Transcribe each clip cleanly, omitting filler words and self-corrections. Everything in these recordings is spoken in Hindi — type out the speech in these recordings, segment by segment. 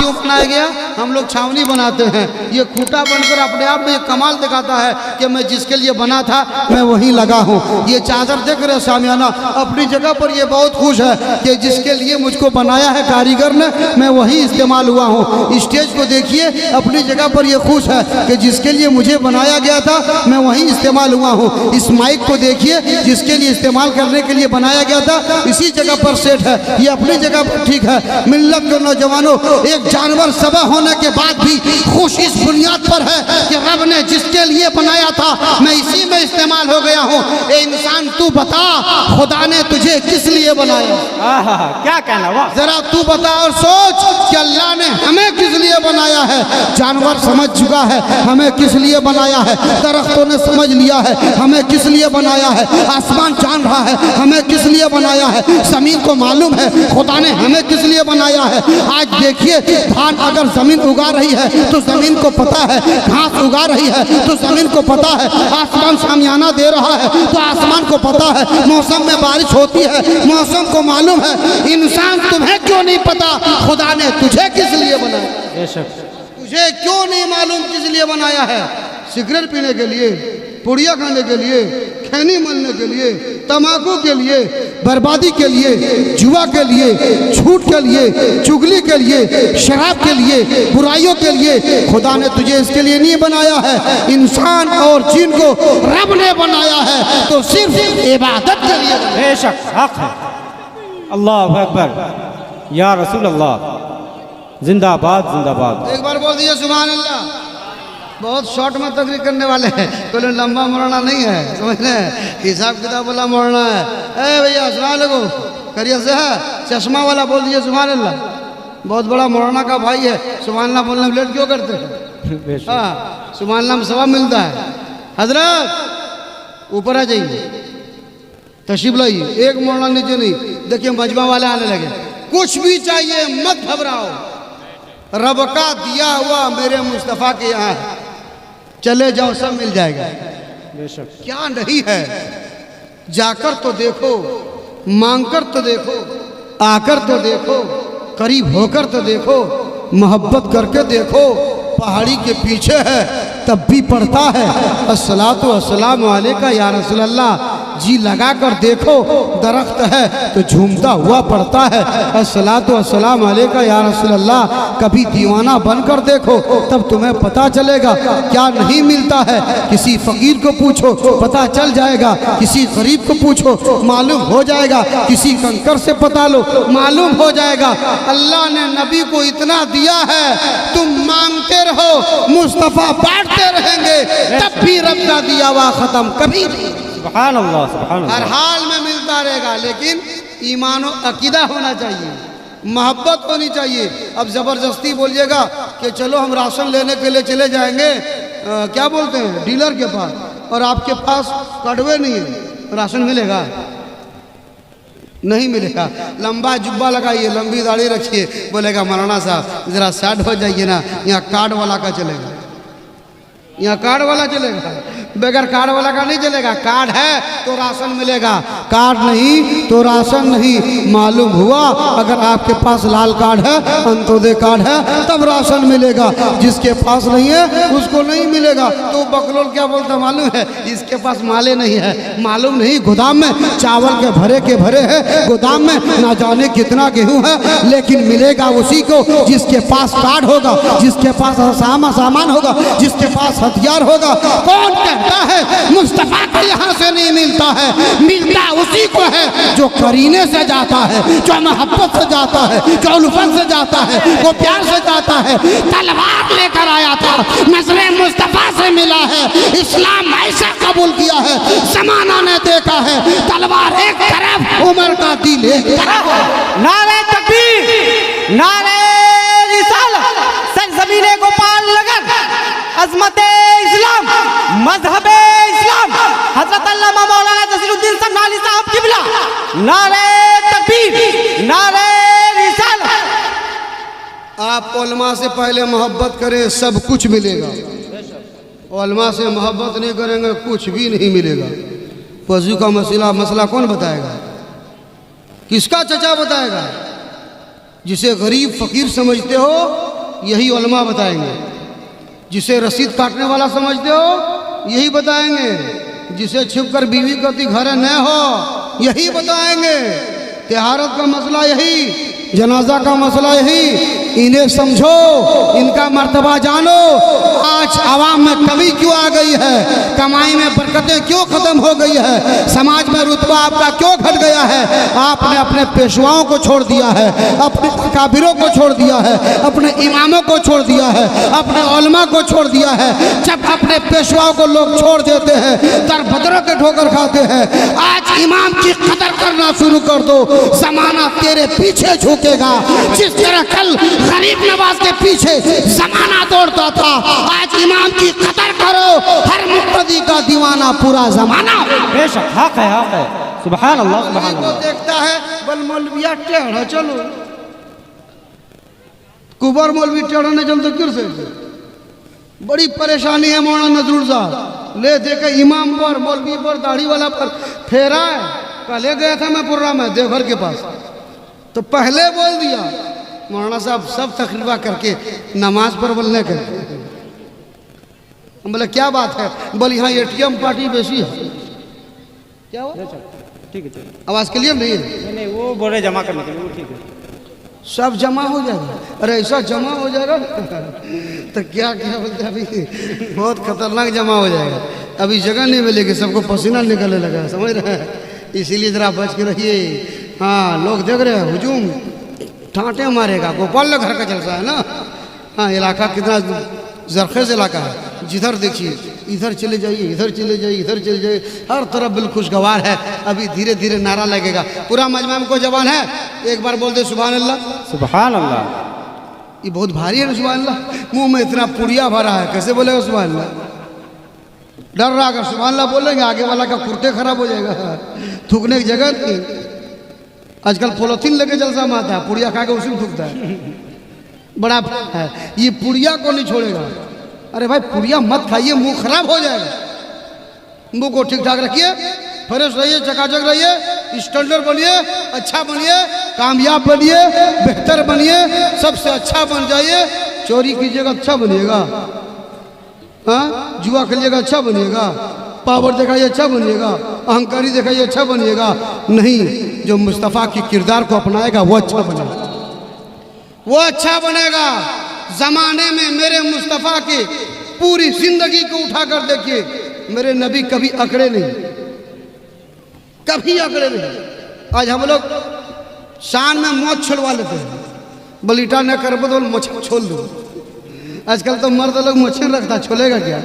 क्यों बनाया गया? हम लोग छावनी बनाते हैं, ये खूंटा बनकर अपने आप में कमाल दिखाता है कि मैं जिसके लिए बना था मैं वहीं लगा हूँ। ये चादर देख रहे सामियाना, अपनी जगह पर ये बहुत खुश है कि जिसके लिए मुझको बनाया है कारीगर ने, मैं वहीं इस्तेमाल हुआ हूँ। स्टेज को देखिए, अपनी जगह पर ये खुश है कि जिसके लिए मुझे बनाया गया था मैं वहीं इस्तेमाल हुआ हूँ। इस माइक को देखिए, जिसके लिए इस्तेमाल करने के लिए बनाया गया था इसी जगह पर सेट है, ये अपनी जगह पर ठीक है। मिल्लत के नौजवानों, एक जानवर सबा होने के बाद भी खुश इस बुनियाद पर है कि रब ने जिसके लिए बनाया था मैं इसी में इस्तेमाल हो गया हूँ। ए इंसान, तू बता खुदा ने तुझे किस लिए बनाया? क्या कहना, वाह। जरा तू बता और सोच कि अल्लाह ने हमें किस लिए बनाया है। जानवर समझ चुका है हमें किस लिए बनाया है, दरख्तों ने समझ लिया है हमें किस लिए बनाया है, आसमान जान रहा है हमें किस लिए बनाया है, जमीन को मालूम है खुदा ने हमें किस लिए बनाया है। आज देखिए, धान अगर जमीन उगा रही है तो जमीन को पता है, घास उगा रही है तो जमीन को पता है, आसमान सामियाना दे रहा है तो आसमान को पता है, मौसम में बारिश होती है मौसम को मालूम है। इंसान, तुम्हें क्यों नहीं पता खुदा ने तुझे किस लिए बनाया? तुझे क्यों नहीं मालूम किस लिए बनाया है? सिगरेट पीने के लिए, पुड़िया खाने के लिए, खैनी मलने के लिए, तम्बाकू के लिए, बर्बादी के लिए, जुआ के लिए, झूठ के लिए, चुगली के लिए, शराब के लिए, बुराइयों के लिए। खुदा ने तुझे इसके लिए नहीं बनाया है। इंसान और जिन को रब ने बनाया है तो सिर्फ इबादत के लिए। बेशक हक है। अल्लाह अकबर, या रसूल अल्लाह, जिंदाबाद जिंदाबाद। एक बार बोल दिए सुभान अल्लाह। बहुत शॉर्ट में तकरीर करने वाले हैं, कोई लंबा मोड़ना नहीं है, समझ रहे? हिसाब किताब वाला मोड़ना है। ए भैया अस्सलाम वालेकुम, करिए से है, चश्मा वाला बोल दीजिए सुभान अल्लाह। बहुत बड़ा मोड़ना का भाई है, सुभान अल्लाह बोलने में लेट क्यों करते हैं? हाँ, सुभान अल्लाह में सवाब मिलता है। हजरत ऊपर आ जाइए, तशरीफ लाइए, एक मोड़ना नीचे नहीं। देखिए मजमा वाले आने लगे। कुछ भी चाहिए मत घबराओ, रब का दिया हुआ मेरे मुस्तफ़ा के यहाँ है, चले जाओ सब मिल जाएगा। क्या नहीं है, जाकर तो देखो, मांगकर तो देखो, आकर तो देखो, करीब होकर तो देखो, मोहब्बत करके देखो। पहाड़ी के पीछे है तब भी पड़ता है अस्सलातु वस्सलामु अलैका या रसूल अल्लाह। जी लगा कर देखो, दरख्त है तो झूमता हुआ पड़ता है अस्सलातु वस्सलामु अलैका या रसूल अल्लाह। कभी दीवाना बनकर देखो तब तुम्हें पता चलेगा क्या नहीं मिलता है। किसी फकीर को पूछो पता चल जाएगा, किसी गरीब को पूछो मालूम हो जाएगा, किसी कंकर से पता लो मालूम हो जाएगा। अल्लाह ने नबी को इतना दिया है, तुम मांगते रहो मुस्तफ़ा बांटते रहेंगे, तब भी रब का दिया हुआ खत्म कभी नहीं। सुभान अल्लाह, सुभान अल्लाह। हर हाल में मिलता रहेगा, लेकिन ईमान और अकीदा होना चाहिए, मोहब्बत होनी चाहिए। अब ज़बरदस्ती बोलिएगा कि चलो हम राशन लेने के लिए चले जाएंगे, क्या बोलते हैं, डीलर के पास, और आपके पास कड़वे नहीं है, राशन मिलेगा? नहीं मिलेगा। लंबा जुब्बा लगाइए, लंबी दाढ़ी रखिए, बोलेगा मौलाना साहब ज़रा साइड हो जाइए ना, यहाँ कार्ड वाला का चलेगा, यहाँ कार्ड वाला चलेगा, बगैर कार्ड वाला का नहीं चलेगा। कार्ड है तो राशन मिलेगा, कार्ड नहीं तो राशन नहीं। मालूम हुआ अगर आपके पास लाल कार्ड है, अंत्योदय कार्ड है, तब राशन मिलेगा। जिसके पास नहीं है उसको नहीं मिलेगा। तो बकलोल क्या बोलता मालूम है, इसके पास माले नहीं है, मालूम नहीं गोदाम में चावल के भरे हैं, गोदाम में ना जाने कितना गेहूं है, लेकिन मिलेगा उसी को जिसके पास कार्ड होगा, जिसके पास सामान होगा, जिसके पास हथियार होगा। कौन कहता है मुस्तफा को यहाँ से नहीं मिलता है? मिलता उसी को है जो करीने से जाता है, जो मोहब्बत से जाता है, जो उल्फत से जाता है, वो प्यार से जाता है। तलवार लेकर आया था, नजरे मुस्तफा से मिला है, इस्लाम ऐसा कबूल किया है, जमाना ने देखा है। तलवार एक तरफ, उमर का दिल एक तरफ। नारे तकबीर, नारे रिसालत, सरजमीने गोपाल नगर, अज़मते इस्लाम, मजहबे इस्लाम, हजरत अल्लामा मौलाना जसीरुद्दीन सन्नाली साहब किबला। नारे तकबीर, नारे रिसालत। आप उलमा से पहले मोहब्बत करें, सब कुछ मिलेगा। उलमा से मोहब्बत नहीं करेंगे कुछ भी नहीं मिलेगा। वज़ू का मसला कौन बताएगा? किसका चचा बताएगा? जिसे गरीब फकीर समझते हो यही उलमा बताएंगे। जिसे रसीद काटने वाला समझते हो यही बताएंगे, जिसे छुपकर बीवी कहती घर न हो यही बताएंगे, तिहारत का मसला यही, जनाजा का मसला यही। इन्हें समझो, इनका मर्तबा जानो। आज आवाम में कमी क्यों आ गई है, कमाई में बरकतें क्यों खत्म हो गई है, समाज में रुतबा आपका क्यों घट गया है। आपने अपने पेशवाओं को छोड़ दिया है, अपने काबिरों को छोड़ दिया है, अपने इमामों को छोड़ दिया है, अपने उलमा को छोड़ दिया है। जब अपने पेशवाओं को लोग छोड़ देते हैं, दरबदरों के ठोकर खाते हैं। आज इमाम की कदर करना शुरू कर दो, जमाना तेरे पीछे झुकेगा। जिस तरह कल गरीब नवाज के पीछे जमाना दौड़ता था, आज इमाम की कदर करो, हर मुक्तदी का दीवाना पूरा जमाना। बेशक हक है, हक है। सुभान अल्लाह, सुभान अल्लाह। देखता है बल मौलविया टेढ़ा चलो, कुबर मौलवी टेढ़ा नहीं चलते क्यों से? बड़ी परेशानी है मौलाना नजरुल साहब, ले देखे इमाम पर, मौलवी पर, दाढ़ी वाला पर फेरा है। कल गया था मैं पुर्रा में देवघर के पास, तो पहले बोल दिया मौलाना साहब सब तकरीबा करके नमाज पर बोलने के। हम बोले क्या बात है? बोले यहाँ एटीएम पार्टी बेसी है। क्या हुआ? ठीक है, आवाज क्लियर नहीं है? नहीं वो बोले जमा करने के लिए, ठीक है। सब जमा हो जाएगा। अरे ऐसा जमा हो जाएगा तो क्या क्या बोलते हैं, अभी बहुत खतरनाक जमा हो जाएगा। अभी जगह नहीं मिलेगी, सबको पसीना निकलने लगा, समझ रहे हैं? इसीलिए जरा बच के रहिए। हाँ, लोग देख रहे हैं हुजूम, ठाटे मारेगा। गोपाल घर का जलसा है ना। हाँ, इलाका कितना जरखेज इलाका है, जिधर देखिए इधर चले जाइए, इधर चले जाइए, इधर चले जाइए, हर तरफ बिल्कुल खुशगवार है। अभी धीरे धीरे नारा लगेगा। पूरा मजमा में कोई जवान है एक बार बोल दे सुभान अल्लाह, सुभान अल्लाह। ये बहुत भारी है ना सुभान अल्लाह, मुंह में इतना पुड़िया भरा है, कैसे बोलेगा सुभान अल्लाह? डर रहा, अगर सुभान अल्लाह बोलेंगे आगे वाला का कुर्ते खराब हो जाएगा, थूकने की जगह नहीं। आजकल पोलोथीन लेके जलसा में आता है, पुड़िया खा के उसी में थूकता है, बड़ा है। ये पुड़िया को नहीं छोड़ेगा। अरे भाई पुड़िया मत खाइए, मुंह खराब हो जाएगा। मुंह को ठीक ठाक रखिए, फ्रेश रहिए, चकाचक रहिए, स्टैंडर्ड बनिए, अच्छा बनिए, कामयाब बनिए, बेहतर बनिए, सबसे अच्छा बन जाइए। चोरी कीजिएगा अच्छा बनिएगा, हाँ, जुआ खेलिएगा अच्छा बनिएगा, पावर दिखाइए अच्छा बनिएगा, अहंकारी दिखाइए अच्छा बनिएगा। नहीं, जो मुस्तफ़ा की किरदार को अपनाएगा वो अच्छा बनेगा, वो अच्छा बनेगा। जमाने में मेरे मुस्तफ़ा की पूरी जिंदगी को उठाकर देखिए, मेरे नबी कभी अकड़े नहीं, कभी अकड़े नहीं। आज हम लोग शान में मौत छुड़वा लेते हैं, बलीटा न कर तो मोछ छोड़ दो। आजकल तो मर्द लोग मोछे रखता, छोलेगा क्या?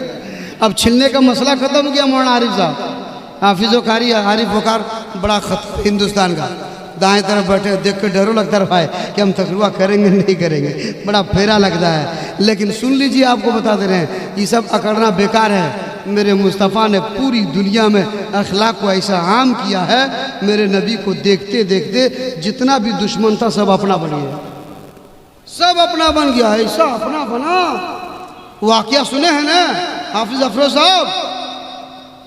अब छिलने का मसला खत्म हो गया। मौलाना आरिफ साहब, हाफिज़ो कारी आरिफ वकार, बड़ा खत हिंदुस्तान का, दाएं तरफ बैठे, देख कर डरो लगता है भाई कि हम तकरीबा करेंगे नहीं करेंगे, बड़ा फेरा लगता है। लेकिन सुन लीजिए, आपको बता दे रहे हैं, ये सब अकड़ना बेकार है। मेरे मुस्तफ़ा ने पूरी दुनिया में अखलाक को ऐसा आम किया है, मेरे नबी को देखते देखते जितना भी दुश्मन था सब अपना बन गया, सब अपना बन गया। ऐसा अपना बना। वाकया सुने हैं ना हाफिज अफरोज साहब?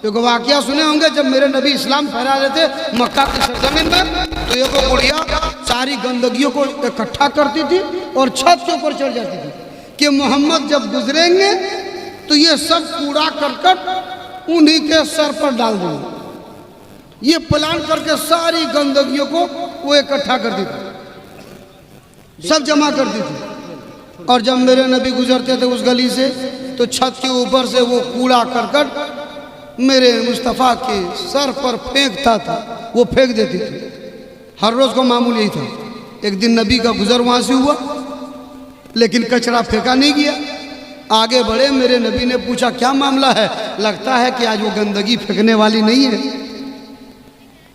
एक वाकया सुने होंगे, जब मेरे नबी इस्लाम फैला रहे थे मक्का की सरजमीन में, तो एक बुढ़िया सारी गंदगियों को इकट्ठा करती थी और छत के ऊपर चढ़ जाती थी कि मोहम्मद जब गुजरेंगे तो ये सब कूड़ा करकट उन्हीं के सर पर डाल देंगे। ये प्लान करके सारी गंदगियों को वो इकट्ठा करती थी, सब जमा करती थी। और जब मेरे नबी गुजरते थे उस गली से, तो छत के ऊपर से वो कूड़ा करकट मेरे मुस्तफ़ा के सर पर फेंकता था, वो फेंक देती थी। हर रोज़ का मामूल यही था। एक दिन नबी का गुजर वहाँ से हुआ, लेकिन कचरा फेंका नहीं गया। आगे बढ़े, मेरे नबी ने पूछा क्या मामला है? लगता है कि आज वो गंदगी फेंकने वाली नहीं है।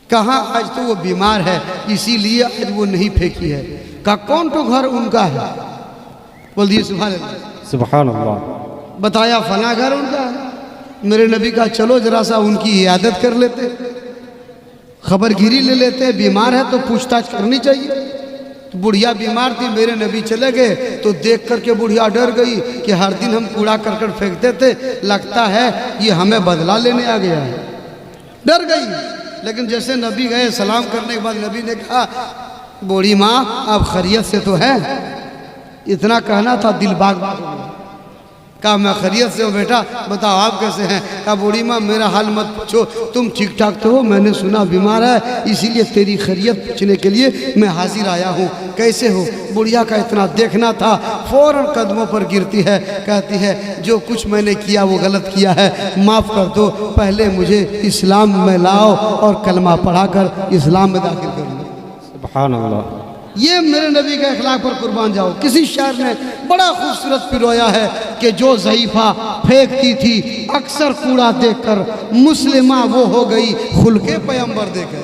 कहाँ, आज तो वो बीमार है, इसीलिए आज वो नहीं फेंकी है। कहा कौन तो घर उनका है? बोल दिए सुभान अल्लाह, सुभान अल्लाह। बताया फला घर उनका है। मेरे नबी का चलो जरा सा उनकी इयादत कर लेते, खबरगिरी ले लेते। बीमार है तो पूछताछ करनी चाहिए। तो बुढ़िया बीमार थी, मेरे नबी चले गए तो देख करके बुढ़िया डर गई कि हर दिन हम कूड़ा करकट फेंकते थे, लगता है ये हमें बदला लेने आ गया है, डर गई। लेकिन जैसे नबी गए, सलाम करने के बाद नबी ने कहा बूढ़ी माँ आप खैरियत से तो है? इतना कहना था, दिल बाग बाग हो गया। कहा मैं खैरियत से हूँ बेटा, बताओ आप कैसे हैं? कहा बूढ़ी माँ मेरा हाल मत पूछो, तुम ठीक ठाक तो हो? मैंने सुना बीमार है, इसीलिए तेरी खैरियत पूछने के लिए मैं हाजिर आया हूँ। कैसे हो? बुढ़िया का इतना देखना था, फौरन कदमों पर गिरती है, कहती है जो कुछ मैंने किया वो गलत किया है, माफ़ कर दो, पहले मुझे इस्लाम में लाओ और कलमा पढ़ाकर इस्लाम में दाखिल कर लो। सुभान अल्लाह। ये मेरे नबी के अखलाक पर कुर्बान जाओ। किसी शायर ने बड़ा खूबसूरत पिरोया है कि जो ज़ईफ़ा फेंकती थी अक्सर कूड़ा देखकर, मुस्लिमा वो हो गई खुल्के पैगंबर देकर।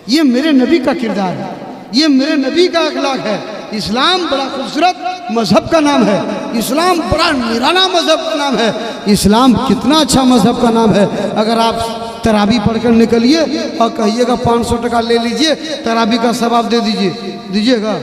ये मेरे नबी का किरदार है, ये मेरे नबी का अखलाक है। इस्लाम बड़ा खूबसूरत मज़हब का नाम है, इस्लाम बड़ा निराला मज़हब का नाम है। इस्लाम कितना अच्छा मज़हब का नाम है। अगर आप तराबी पढ़कर निकलिए और कहिएगा 500 टका ले लीजिए, तराबी का सवाब दे दीजिएगा?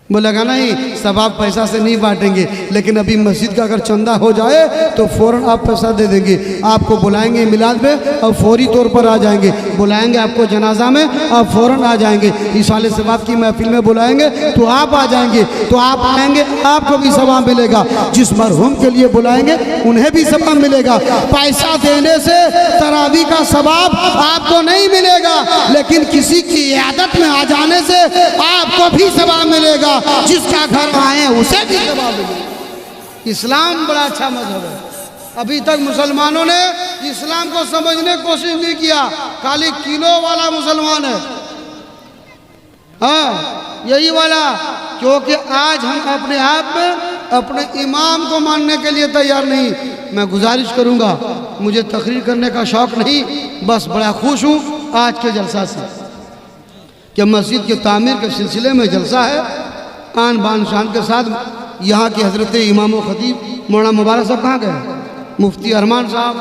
बोलेगा नहीं, सवाब पैसा से नहीं बांटेंगे, लेकिन अभी मस्जिद का अगर चंदा हो जाए तो फ़ौरन आप पैसा दे देंगे। आपको बुलाएंगे मिलाद में और फौरी तौर पर आ जाएंगे, बुलाएंगे आपको जनाजा में आप फ़ौरन आ जाएंगे, इसाले सवाब की महफिल में बुलाएंगे तो आप आ जाएंगे, तो आप आएंगे आपको भी सवाब मिलेगा। जिस मरहूम के लिए बुलाएंगे उन्हें भी सवाब मिलेगा। पैसा देने से तरावी का सवाब आपको नहीं मिलेगा, लेकिन किसी की इयादत में आ जाने से आपको भी सवाब मिलेगा। जिसका घर आए उसे भी सवाब मिलेगा। इस्लाम बड़ा अच्छा मजहब है। अभी तक मुसलमानों ने इस्लाम को समझने की कोशिश नहीं किया, खाली किलो वाला मुसलमान है। हाँ, यही वाला, क्योंकि आज हम अपने आप में अपने इमाम को मानने के लिए तैयार नहीं। मैं गुजारिश करूंगा, मुझे तकरीर करने का शौक नहीं, बस बड़ा खुश हूँ आज के जलसा से कि मस्जिद के तामीर के सिलसिले में जलसा है। आन बान शान के साथ यहाँ के हज़रत इमाम व खतीब मौलाना मुबारक साहब कहाँ गए? मुफ्ती अरमान साहब,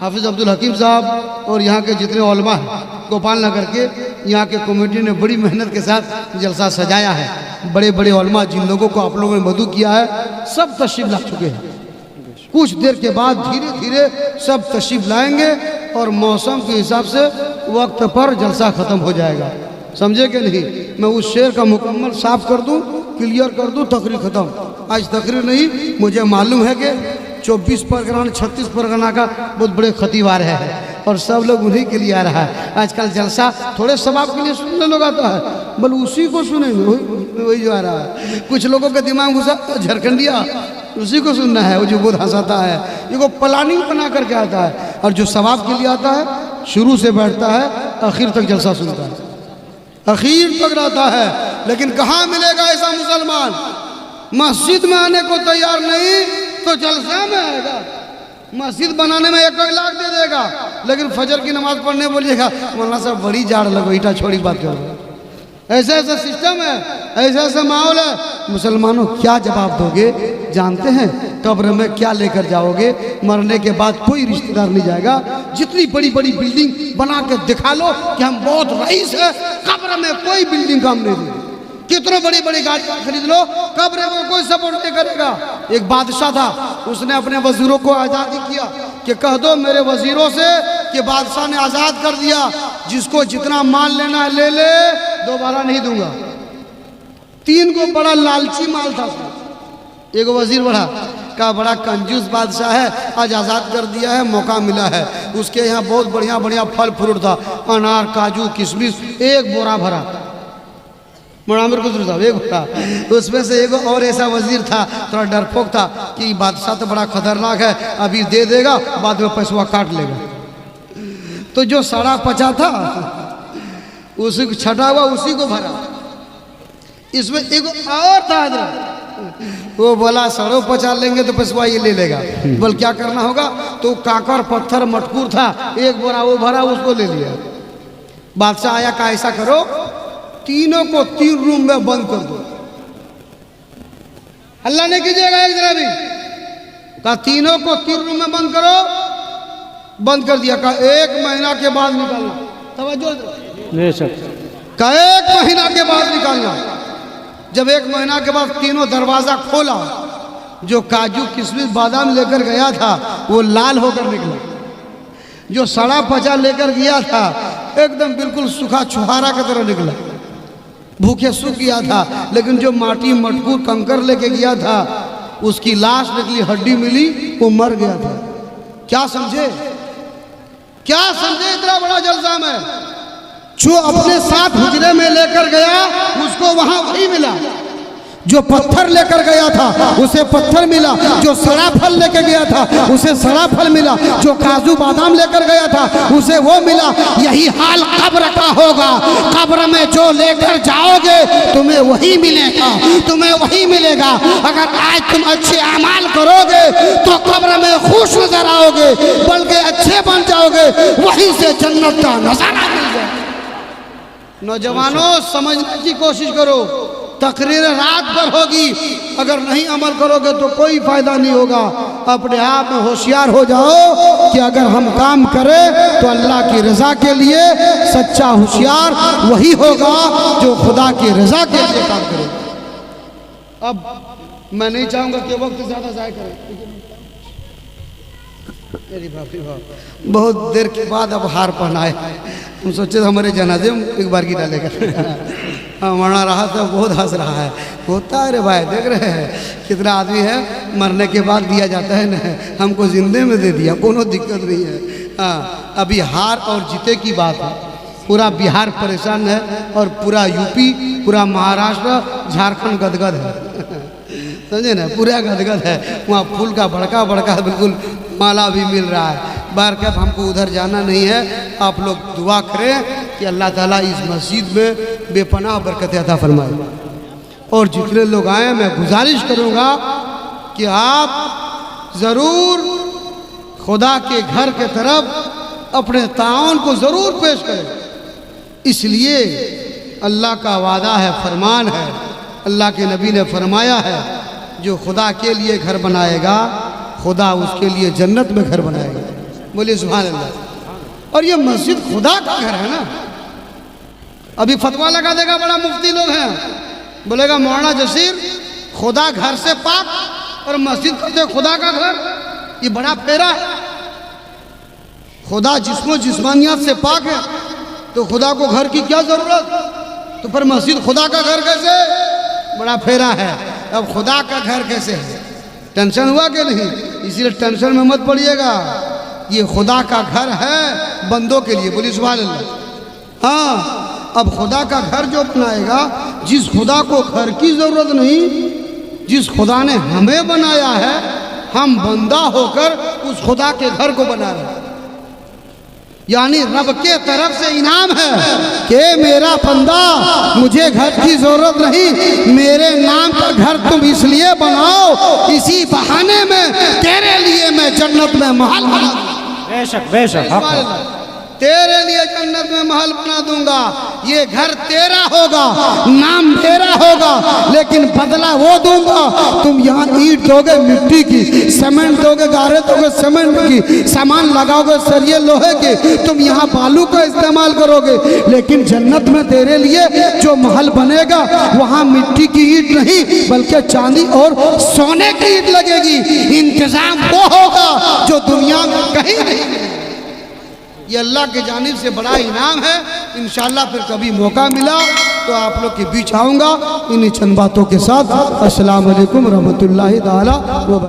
हाफिज़ अब्दुल हकीम साहब और यहाँ के जितने उलमा हैं गोपाल नगर के, यहाँ के कमेटी ने बड़ी मेहनत के साथ जलसा सजाया है। बड़े बड़े उलमा जिन लोगों को आप लोगों ने मदू किया है सब तशरीफ़ ला चुके हैं। कुछ देर के बाद धीरे धीरे सब तशरीफ़ लाएंगे और मौसम के हिसाब से वक्त पर जलसा ख़त्म हो जाएगा। समझे कि नहीं? मैं उस शेर का मुकम्मल साफ कर दूं, क्लियर कर दूं, तकरीर ख़त्म। आज तकरीर नहीं, मुझे मालूम है कि 24 परगना 36 परगना का बहुत बड़े खतीब आ रहे हैं और सब लोग उन्हीं के लिए आ रहा है। आजकल जलसा थोड़े सवाब के लिए सुनने लोग आता है, बल उसी को सुनेंगे, वही जो आ रहा है। कुछ लोगों के दिमाग घुसा झारखंडिया, उसी को सुनना है, वो जो बहुत हंसाता है, ये को प्लानिंग बना करके आता है। और जो सवाब के लिए आता है शुरू से बैठता है, आखिर तक जलसा सुनता है, आखिर तक रहता है। लेकिन कहाँ मिलेगा ऐसा मुसलमान? मस्जिद में आने को तैयार नहीं तो जलसा में आएगा। मस्जिद बनाने में 1 लाख दे देगा, लेकिन फजर की नमाज पढ़ने बोलिएगा मौलाना साहब बड़ी जाड़ लगो, ईटा छोड़ी बात करो। ऐसा ऐसा सिस्टम है, ऐसा ऐसा माहौल है। मुसलमानों क्या जवाब दोगे? जानते हैं कब्र में क्या लेकर जाओगे? मरने के बाद कोई रिश्तेदार नहीं जाएगा। जितनी बड़ी बड़ी बिल्डिंग बना के दिखा लो कि हम बहुत रईस है, कब्र में कोई बिल्डिंग काम नहीं देगी। कितने बड़ी बड़ी गाड़ियां खरीद लो, कब्र में कोई सपोर्ट नहीं करेगा। एक बादशाह था, उसने अपने वजीरों को आज़ादी किया कि कह दो मेरे वजीरों से कि बादशाह ने आज़ाद कर दिया, जिसको जितना माल लेना है ले ले, दोबारा नहीं दूंगा। 3 को बड़ा लालची माल था। एक वजीर बड़ा का बड़ा कंजूस बादशाह है, आज आज़ाद कर दिया है, मौका मिला है। उसके यहाँ बहुत बढ़िया बढ़िया फल फ्रूट था, अनार काजू किशमिश, एक बोरा भरा। मुनामिर गुजर साहब एक बोरा। उसमें से एक और ऐसा वजीर था, थोड़ा डरपोक था कि बादशाह तो बड़ा खतरनाक है, अभी दे देगा बाद में पैसा काट लेगा। तो जो सड़ा पचा था उसी को छटा हुआ उसी को भरा। इसमें एक और था हजरत, वो बोला सड़ो पचा लेंगे तो पैसा ये ले लेगा। बोल क्या करना होगा? तो काकर पत्थर मटकूर था, एक बोरा वो भरा, उसको ले लिया। बादशाह आया, का ऐसा करो तीनों को 3 रूम में बंद कर दो। अल्लाह ने कीजिएगा एक जरा भी, कहा तीनों को 3 रूम में बंद करो। बंद कर दिया। कहा 1 महीना के बाद निकालना। तवज्जो का 1 महीना के बाद निकालना। जब 1 महीना के बाद तीनों दरवाजा खोला, जो काजू किशमिश बादाम लेकर गया था वो लाल होकर निकला। जो सड़ा पचा लेकर गया था एकदम बिल्कुल सूखा छुहारा की तरह निकला। भूखे सूख गया था, लेकिन जो माटी मटकूर कंकर लेके गया था उसकी लाश निकली, हड्डी मिली, वो मर गया था। क्या समझे, क्या समझे इतना बड़ा जलसा में। जो अपने साथ हुजरे में लेकर गया उसको वहां वही मिला, जो पत्थर लेकर गया था उसे पत्थर मिला, जो सड़ा फल लेकर गया था उसे सड़ा फल मिला, जो काजू बादाम लेकर गया था उसे वो मिला। यही हाल कब्र का होगा। कब्र में जो लेकर जाओगे तुम्हें वही मिलेगा, तुम्हें वही मिलेगा। अगर आज तुम अच्छे अमाल करोगे तो कब्र में खुश नजर आओगे, बल्कि अच्छे बन जाओगे, वहीं से जन्नत का नजारा मिल जाएगा। नौजवानों, समझने की कोशिश करो, तकरीर रात भर होगी, अगर नहीं अमल करोगे तो कोई फायदा नहीं होगा। अपने आप में होशियार हो जाओ कि अगर हम काम करें तो अल्लाह की रजा के लिए सच्चा होशियार वही होगा जो खुदा की रजा के लिए काम करे। अब मैं नहीं चाहूंगा कि वक्त ज्यादा जाया करें, अरे बाप रे बाप, बहुत देर के बाद अब हार पहनाए। हम सोचे हमारे जनाजे में एक बार की डालेगा। मरना रहा तो बहुत हंस रहा है, होता है रे भाई, देख रहे हैं कितना आदमी है मरने के बाद दिया जाता है ना, हमको जिंदे में दे दिया, कोनो दिक्कत नहीं है। हाँ, अभी हार और जीते की बात है। पूरा बिहार परेशान है और पूरा यूपी, पूरा महाराष्ट्र, झारखंड गदगद है, समझे ना, पूरा गदगद है। वहाँ फूल का बड़का बड़का बिल्कुल माला भी मिल रहा है। बहरकत हमको उधर जाना नहीं है, आप लोग दुआ करें कि अल्लाह ताला इस मस्जिद में बेपनाह बरकत अता फरमाए। और जितने लोग आए मैं गुजारिश करूँगा कि आप ज़रूर खुदा के घर के तरफ अपने ताउन को ज़रूर पेश करें। इसलिए अल्लाह का वादा है, फरमान है, अल्लाह के नबी ने फरमाया है, जो खुदा के लिए घर बनाएगा खुदा उसके लिए जन्नत में घर बनाएगा। बोलिए सुभान अल्लाह। और ये मस्जिद खुदा का घर है ना। अभी फतवा लगा देगा बड़ा मुफ्ती लोग हैं, बोलेगा मौलाना जसीर खुदा घर से पाक और मस्जिद कहते खुदा का घर, ये बड़ा फेरा है। खुदा जिस्मो जिस्मानियत से पाक है तो खुदा को घर की क्या जरूरत, तो फिर मस्जिद खुदा का घर कैसे, बड़ा फेरा है। अब खुदा का घर कैसे है, टेंशन हुआ कि नहीं, इसीलिए टेंशन में मत पड़िएगा। ये खुदा का घर है बंदों के लिए, बोलिए सुभान अल्लाह। हाँ, अब खुदा का घर जो बनाएगा, जिस खुदा को घर की जरूरत नहीं, जिस खुदा ने हमें बनाया है, हम बंदा होकर उस खुदा के घर को बना रहे हैं। यानी रब के तरफ से इनाम है कि मेरा बंदा, मुझे घर की जरूरत नहीं, मेरे नाम पर घर तुम इसलिए बनाओ, इसी बहाने में तेरे लिए मैं जन्नत में महल बना दूंगा। बेशक बेशक, तेरे लिए जन्नत में महल बना दूंगा। ये घर तेरा होगा, नाम तेरा होगा, लेकिन बदला वो दूंगा। तुम यहाँ ईंट दोगे मिट्टी की, सीमेंट दोगे, गारे दोगे सीमेंट की, सामान लगाओगे सरिये लोहे के, तुम यहाँ बालू का इस्तेमाल करोगे। लेकिन जन्नत में तेरे लिए जो महल बनेगा वहाँ मिट्टी की ईंट नहीं बल्कि चांदी और सोने की ईंट लगेगी। इंतजाम वो होगा जो दुनिया में कहीं नहीं। ये अल्लाह के जानिब से बड़ा इनाम है। इंशाअल्लाह फिर कभी मौका मिला तो आप लोग के बीच आऊँगा इन्हीं चंद बातों के साथ। अस्सलाम वालेकुम रहमतुल्लाहि ताला व बरकातहू।